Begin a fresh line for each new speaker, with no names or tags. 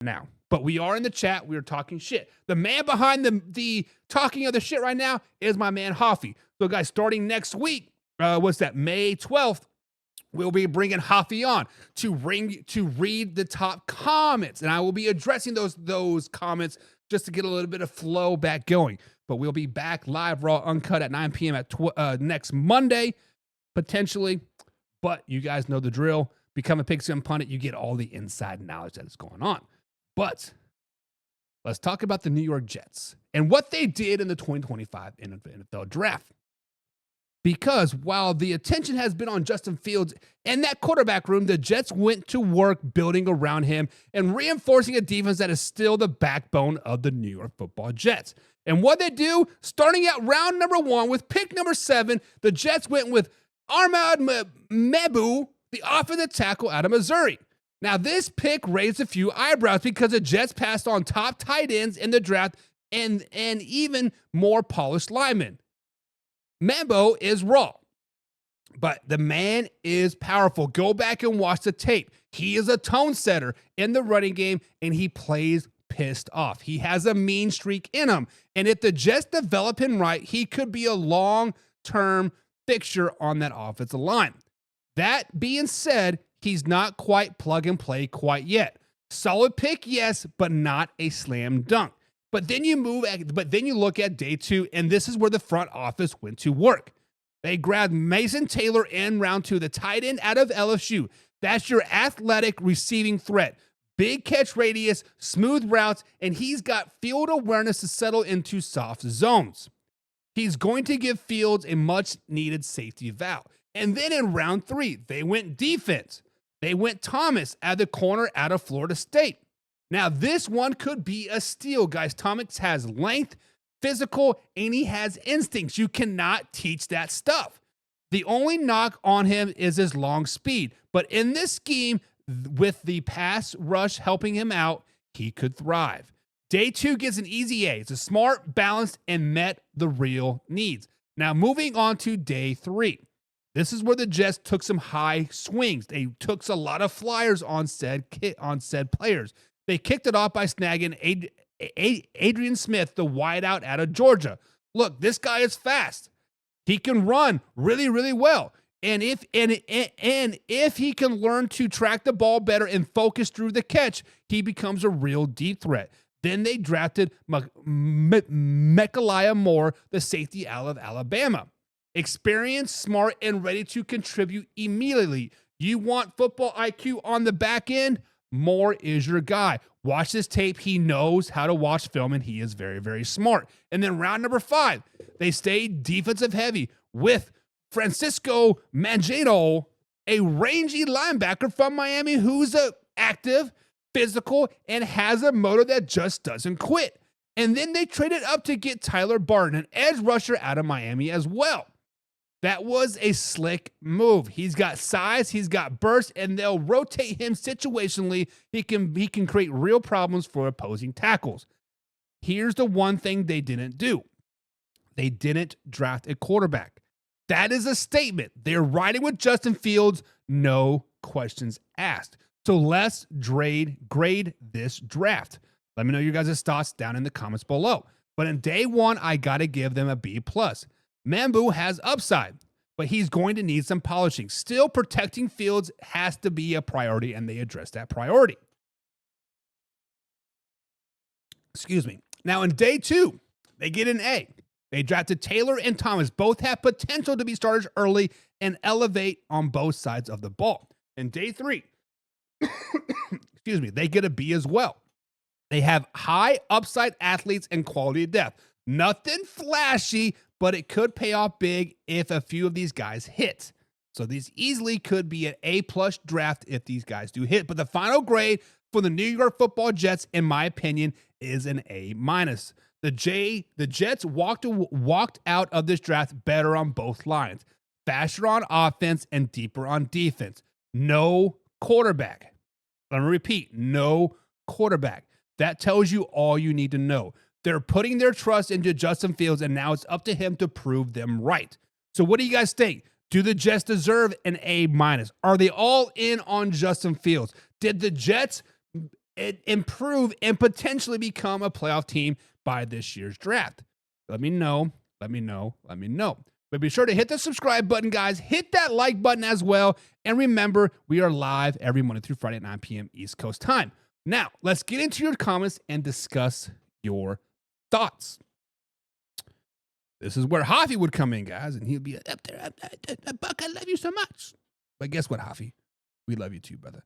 now. But we are in the chat. We are talking shit. The man behind the talking of the shit right now is my man Hoffy. So, guys, starting next week, what's that, May 12th, we'll be bringing Hoffy on to read the top comments. And I will be addressing those comments just to get a little bit of flow back going. But we'll be back live, raw, uncut at 9 p.m. at next Monday, potentially. But you guys know the drill. Become a Pigskin Pundit. You get all the inside knowledge that is going on. But let's talk about the New York Jets and what they did in the 2025 NFL Draft. Because while the attention has been on Justin Fields and that quarterback room, the Jets went to work building around him and reinforcing a defense that is still the backbone of the New York Football Jets. And what they do, starting at round number 1 with pick number 7, the Jets went with Ahmad Mebu, the offensive tackle out of Missouri. Now, this pick raised a few eyebrows because the Jets passed on top tight ends in the draft and even more polished linemen. Mambo is raw, but the man is powerful. Go back and watch the tape. He is a tone setter in the running game, and he plays pissed off. He has a mean streak in him, and if the Jets develop him right, he could be a long-term fixture on that offensive line. That being said, he's not quite plug and play quite yet. Solid pick, yes, but not a slam dunk. But then you look at day 2, and this is where the front office went to work. They grabbed Mason Taylor in round 2, the tight end out of LSU. That's your athletic receiving threat. Big catch radius, smooth routes, and he's got field awareness to settle into soft zones. He's going to give Fields a much-needed safety valve. And then in round 3, they went defense. They went Thomas at the corner out of Florida State. Now, this one could be a steal, guys. Thomas has length, physical, and he has instincts. You cannot teach that stuff. The only knock on him is his long speed. But in this scheme, with the pass rush helping him out, he could thrive. Day 2 gets an easy A. It's a smart, balanced, and met the real needs. Now, moving on to day 3. This is where the Jets took some high swings. They took a lot of flyers on said players. They kicked it off by snagging Adrian Smith, the wideout out of Georgia. Look, this guy is fast. He can run really, really well. And if he can learn to track the ball better and focus through the catch, he becomes a real deep threat. Then they drafted Mekaliah Moore, the safety out of Alabama. Experienced, smart, and ready to contribute immediately. You want football IQ on the back end? Moore is your guy. Watch this tape. He knows how to watch film, and he is very, very smart. And then round number 5, they stayed defensive heavy with Francisco Mangino, a rangy linebacker from Miami who's active, physical, and has a motor that just doesn't quit. And then they traded up to get Tyler Barton, an edge rusher out of Miami as well. That was a slick move. He's got size, he's got burst, and they'll rotate him situationally. He can create real problems for opposing tackles. Here's the one thing they didn't do. They didn't draft a quarterback. That is a statement. They're riding with Justin Fields, no questions asked. So let's grade this draft. Let me know your guys' thoughts down in the comments below. But in day 1, I got to give them a B+. Mambu has upside, but he's going to need some polishing. Still, protecting Fields has to be a priority, and they address that priority. Excuse me. Now, in day 2, they get an A. They drafted Taylor and Thomas. Both have potential to be starters early and elevate on both sides of the ball. In day 3, excuse me, they get a B as well. They have high upside athletes and quality of depth. Nothing flashy, but it could pay off big if a few of these guys hit. So these easily could be an A+ draft if these guys do hit. But the final grade for the New York Football Jets, in my opinion, is an A-. The Jets walked out of this draft better on both lines. Faster on offense and deeper on defense. No quarterback. Let me repeat, no quarterback. That tells you all you need to know. They're putting their trust into Justin Fields, and now it's up to him to prove them right. So what do you guys think? Do the Jets deserve an A-? Are they all in on Justin Fields? Did the Jets improve and potentially become a playoff team by this year's draft? Let me know. Let me know. Let me know. But be sure to hit the subscribe button, guys. Hit that like button as well. And remember, we are live every Monday through Friday at 9 p.m. East Coast time. Now, let's get into your comments and discuss your thoughts. This is where Hafi would come in, guys, and he'll be up there. Buck, I love you so much. But guess what, Hafi? We love you too, brother.